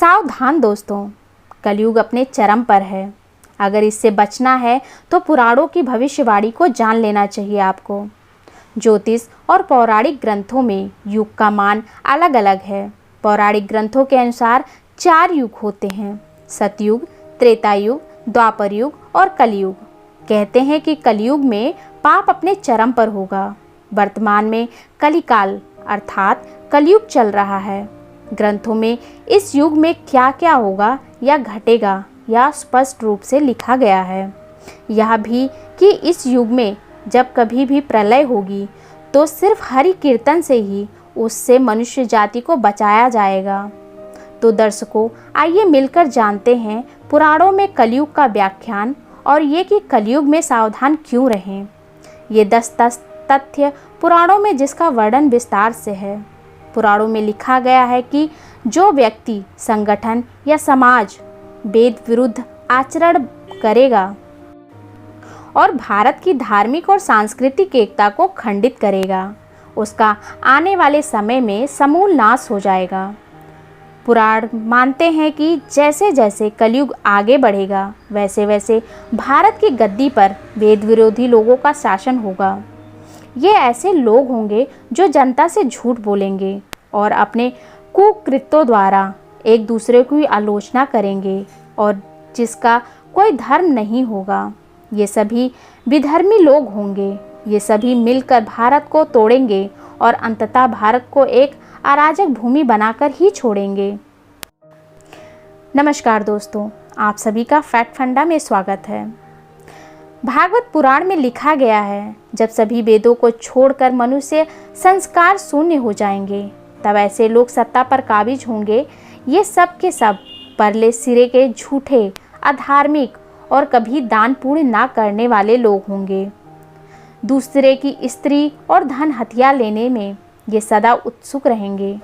सावधान दोस्तों, कलयुग अपने चरम पर है। अगर इससे बचना है तो पुराणों की भविष्यवाणी को जान लेना चाहिए आपको। ज्योतिष और पौराणिक ग्रंथों में युग का मान अलग अलग है। पौराणिक ग्रंथों के अनुसार 4 युग होते हैं: सतयुग, त्रेता युग, द्वापर युग और कलयुग। कहते हैं कि कलयुग में पाप अपने चरम पर होगा। वर्तमान में कलिकाल अर्थात कलयुग चल रहा है। ग्रंथों में इस युग में क्या क्या होगा या घटेगा यह स्पष्ट रूप से लिखा गया है। यह भी कि इस युग में जब कभी भी प्रलय होगी तो सिर्फ हरि कीर्तन से ही उससे मनुष्य जाति को बचाया जाएगा। तो दर्शकों, आइए मिलकर जानते हैं पुराणों में कलयुग का व्याख्यान और ये कि कलयुग में सावधान क्यों रहें। ये 10 तथ्य पुराणों में जिसका वर्णन विस्तार से है। पुराणों में लिखा गया है कि जो व्यक्ति, संगठन या समाज वेद विरुद्ध आचरण करेगा और भारत की धार्मिक और सांस्कृतिक एकता को खंडित करेगा, उसका आने वाले समय में समूल नाश हो जाएगा। पुराण मानते हैं कि जैसे जैसे कलयुग आगे बढ़ेगा वैसे वैसे भारत की गद्दी पर वेद विरोधी लोगों का शासन होगा। ये ऐसे लोग होंगे जो जनता से झूठ बोलेंगे और अपने कुकृत्यों द्वारा एक दूसरे की आलोचना करेंगे और जिसका कोई धर्म नहीं होगा। ये सभी विधर्मी लोग होंगे। ये सभी मिलकर भारत को तोड़ेंगे और अंततः भारत को एक अराजक भूमि बनाकर ही छोड़ेंगे। नमस्कार दोस्तों, आप सभी का फैक्ट फंडा में स्वागत है। भागवत पुराण में लिखा गया है, जब सभी वेदों को छोड़कर मनुष्य संस्कार शून्य हो जाएंगे तब ऐसे लोग सत्ता पर काबिज होंगे। ये सब के सब परले सिरे के झूठे, अधार्मिक और कभी दान पुण्य ना करने वाले लोग होंगे। दूसरे की स्त्री और धन हथियार लेने में ये सदा उत्सुक रहेंगे।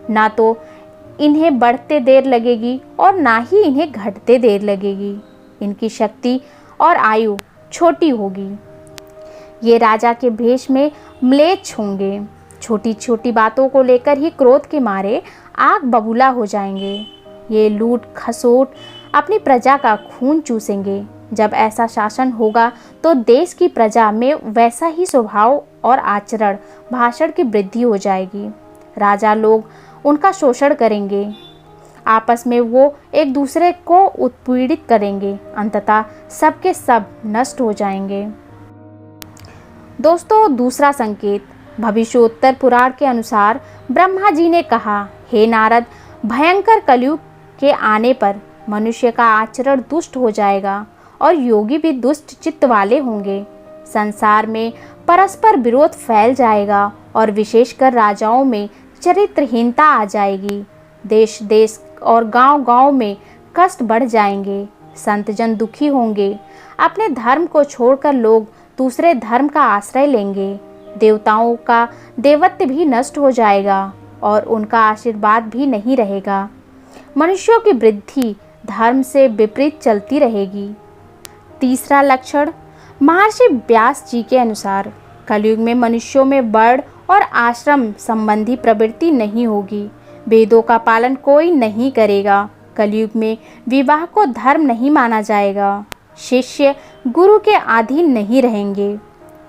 ना तो इन्हें बढ़ते देर लगेगी और ना ही इन्हें घटते देर लगेगी। इनकी शक्ति और आयु छोटी होगी। ये राजा के भेष में म्लेच्छ होंगे। छोटी छोटी बातों को लेकर ही क्रोध के मारे आग बबूला हो जाएंगे। ये लूट खसोट अपनी प्रजा का खून चूसेंगे। जब ऐसा शासन होगा तो देश की प्रजा में वैसा ही स्वभाव और आचरण भाषण की वृद्धि हो जाएगी। राजा लोग उनका शोषण करेंगे। आपस में वो एक दूसरे को उत्पीड़ित करेंगे। अंततः सबके सब नष्ट हो जाएंगे। दोस्तों, दूसरा संकेत भविष्योत्तर पुराण के अनुसार ब्रह्मा जी ने कहा, हे नारद, भयंकर कलयुग के आने पर मनुष्य का आचरण दुष्ट हो जाएगा और योगी भी दुष्ट चित्त वाले होंगे। संसार में परस्पर विरोध फैल जाएगा और विशेषकर राजाओं में चरित्रहीनता आ जाएगी। देश देश और गांव गांव में कष्ट बढ़ जाएंगे। संत जन दुखी होंगे। अपने धर्म को छोड़कर लोग दूसरे धर्म का आश्रय लेंगे। देवताओं का देवत्व भी नष्ट हो जाएगा और उनका आशीर्वाद भी नहीं रहेगा। मनुष्यों की वृद्धि धर्म से विपरीत चलती रहेगी। तीसरा लक्षण महर्षि व्यास जी के अनुसार कलयुग में मनुष्यों में वर्ण और आश्रम संबंधी प्रवृत्ति नहीं होगी। वेदों का पालन कोई नहीं करेगा। कलयुग में विवाह को धर्म नहीं माना जाएगा। शिष्य गुरु के अधीन नहीं रहेंगे।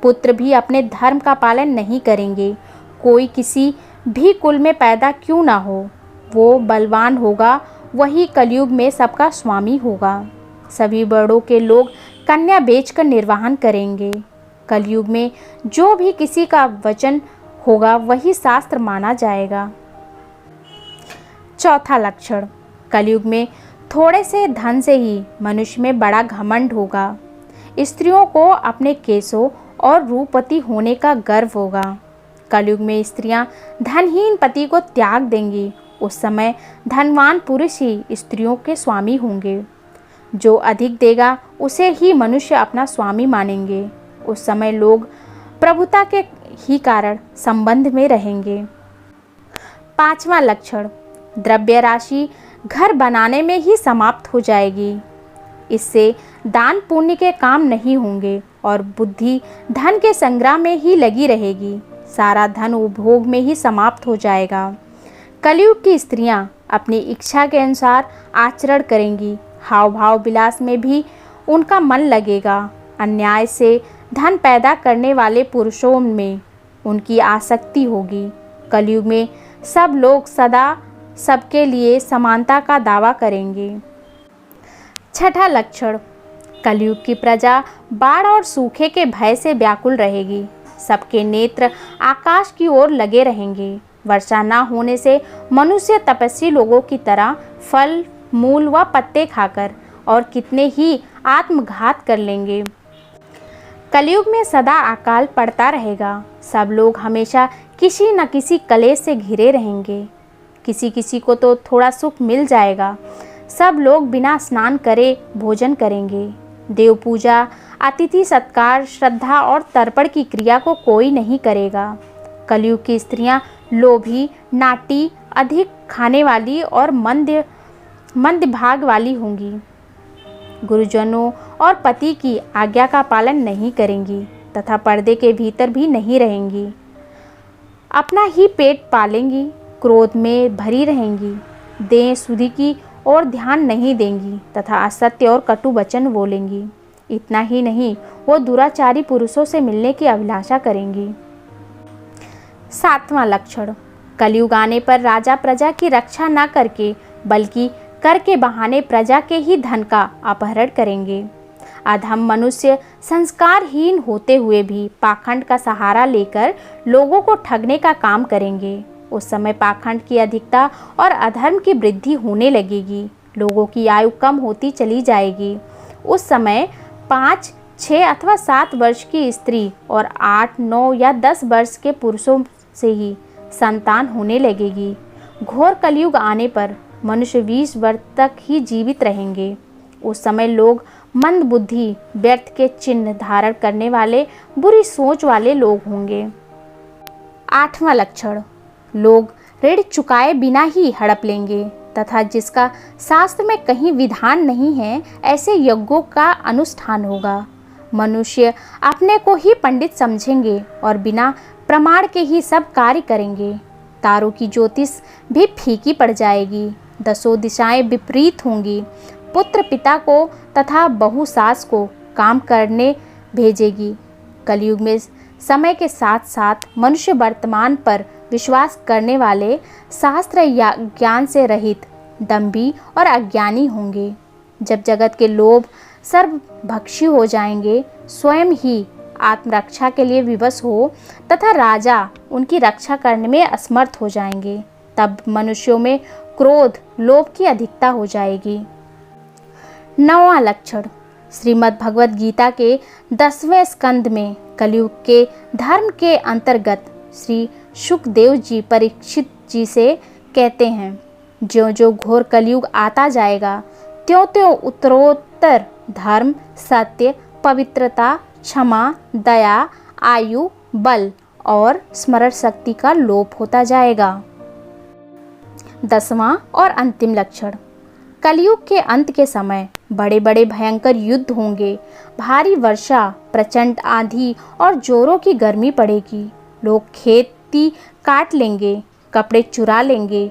पुत्र भी अपने धर्म का पालन नहीं करेंगे। कोई किसी भी कुल में पैदा क्यों ना हो, वो बलवान होगा, वही कलयुग में सबका स्वामी होगा। सभी वर्णों के लोग कन्या बेचकर निर्वाहन करेंगे। कलयुग में जो भी किसी का वचन होगा वही शास्त्र माना जाएगा। चौथा लक्षण कलयुग में थोड़े से धन से ही मनुष्य में बड़ा घमंड होगा। स्त्रियों को अपने केशों और रूपवती होने का गर्व होगा। कलयुग में स्त्रियां धनहीन पति को त्याग देंगी। उस समय धनवान पुरुष ही स्त्रियों के स्वामी होंगे। जो अधिक देगा उसे ही मनुष्य अपना स्वामी मानेंगे। उस समय लोग प्रभुता के ही कारण संबंध में रहेंगे। पांचवा लक्षण द्रव्य राशि घर बनाने में ही समाप्त हो जाएगी। इससे दान पुण्य के काम नहीं होंगे और बुद्धि धन के संग्रह में ही लगी रहेगी। सारा धन उपभोग में ही समाप्त हो जाएगा। कलयुग की स्त्रियां अपनी इच्छा के अनुसार आचरण करेंगी। हाव भाव विलास में भी उनका मन लगेगा। अन्याय से धन पैदा करने वाले पुरुषों में उनकी आसक्ति होगी। कलयुग में सब लोग सदा सबके लिए समानता का दावा करेंगे। छठा लक्षण, कलयुग की प्रजा बाढ़ और सूखे के भय से व्याकुल रहेगी। सबके नेत्र आकाश की ओर लगे रहेंगे। वर्षा न होने से मनुष्य तपस्वी लोगों की तरह फल, मूल व पत्ते खाकर और कितने ही आत्मघात कर लेंगे। कलयुग में सदा अकाल पड़ता रहेगा। सब लोग हमेशा किसी न किसी कलेश से घिरे रहेंगे। किसी किसी को तो थोड़ा सुख मिल जाएगा। सब लोग बिना स्नान करे भोजन करेंगे। देव पूजा, अतिथि सत्कार, श्रद्धा और तर्पण की क्रिया को कोई नहीं करेगा। कलयुग की स्त्रियां लोभी, नाटी, अधिक खाने वाली और मंद भाग वाली होंगी। गुरुजनों और पति की आज्ञा का पालन नहीं करेंगी तथा पर्दे के भीतर भी नहीं रहेंगी। अपना ही पेट पालेंगी, क्रोध में भरी रहेंगी, देह सुधि की और ध्यान नहीं देंगी तथा असत्य और कटु वचन बोलेंगी। इतना ही नहीं, वो दुराचारी पुरुषों से मिलने की अभिलाषा करेंगी। सातवां लक्षण, कलयुग आने पर राजा प्रजा की रक्षा न करके बल्कि कर के बहाने प्रजा के ही धन का अपहरण करेंगे। अधम मनुष्य संस्कारहीन होते हुए भी पाखंड का सहारा लेकर लोगों को ठगने का काम करेंगे। उस समय पाखंड की अधिकता और अधर्म की वृद्धि होने लगेगी। लोगों की आयु कम होती चली जाएगी। उस समय 5, 6 अथवा 7 वर्ष की स्त्री और 8, 9 या 10 वर्ष के पुरुषों से ही संतान होने लगेगी। घोर कलयुग आने पर मनुष्य 20 वर्ष तक ही जीवित रहेंगे। उस समय लोग मंद बुद्धि, व्यर्थ के चिन्ह धारण करने वाले, बुरी सोच वाले लोग होंगे। आठवां लक्षण, लोग ऋण चुकाए बिना ही हड़प लेंगे तथा जिसका शास्त्र में कहीं विधान नहीं है, ऐसे यज्ञों का अनुष्ठान होगा। मनुष्य अपने को ही पंडित समझेंगे और बिना प्रमाण के ही सब कार्य करेंगे। तारों की ज्योतिष भी फीकी पड़ जाएगी। 10 दिशाएं विपरीत होंगी। पुत्र पिता को तथा बहू सास को काम करने भेजेगी। कलयुग में समय के साथ साथ मनुष्य वर्तमान पर विश्वास करने वाले, शास्त्र या ज्ञान से रहित, दंभी और अज्ञानी होंगे। जब जगत के लोभ सर्वभक्षी हो जाएंगे, स्वयं ही आत्मरक्षा के लिए विवश हो तथा राजा उनकी रक्षा करने में असमर्थ हो जाएंगे, तब मनुष्यों में क्रोध, लोभ की अधिकता हो जाएगी। 9वां लक्षण, श्रीमद् भगवद गीता के 10वें स्कंद में कलयुग के धर्म के अंतर्गत श्री शुकदेव जी परीक्षित जी से कहते हैं, ज्यों ज्यों घोर कलयुग आता जाएगा, त्यों त्यों उत्तरोत्तर धर्म, सत्य, पवित्रता, क्षमा, दया, आयु, बल और स्मरण शक्ति का लोप होता जाएगा। 10वां और अंतिम लक्षण, कलयुग के अंत के समय बड़े बड़े भयंकर युद्ध होंगे। भारी वर्षा, प्रचंड आंधी और जोरों की गर्मी पड़ेगी। लोग खेती काट लेंगे, कपड़े चुरा लेंगे,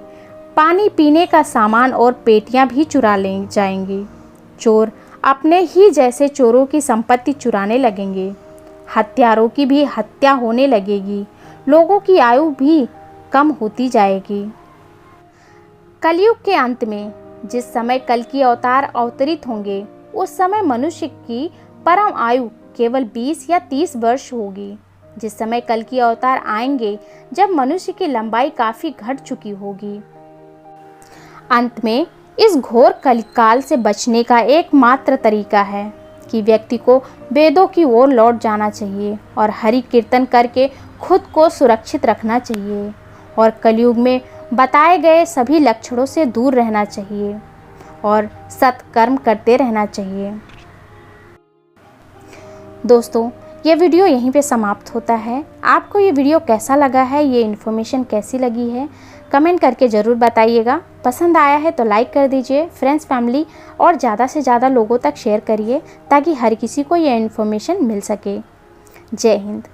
पानी पीने का सामान और पेटियां भी चुरा ले जाएंगे। चोर अपने ही जैसे चोरों की संपत्ति चुराने लगेंगे। हत्यारों की भी हत्या होने लगेगी। लोगों की आयु भी कम होती जाएगी। कलयुग के अंत में जिस समय कल की अवतार अवतरित होंगे, उस समय मनुष्य की परम आयु केवल 20 या 30 वर्ष होगी। जिस समय कल की अवतार आएंगे, जब मनुष्य की लंबाई काफी घट चुकी होगी। अंत में इस घोर कलिकाल से बचने का एकमात्र तरीका है कि व्यक्ति को वेदों की ओर लौट जाना चाहिए और हरि कीर्तन करके खुद को सुरक्षित रखना चाहिए और कलयुग में बताए गए सभी लक्षणों से दूर रहना चाहिए और सत्कर्म करते रहना चाहिए। दोस्तों, ये वीडियो यहीं पे समाप्त होता है। आपको ये वीडियो कैसा लगा है, ये इन्फॉर्मेशन कैसी लगी है, कमेंट करके ज़रूर बताइएगा। पसंद आया है तो लाइक कर दीजिए, फ्रेंड्स, फैमिली और ज़्यादा से ज़्यादा लोगों तक शेयर करिए ताकि हर किसी को ये इन्फॉर्मेशन मिल सके। जय हिंद।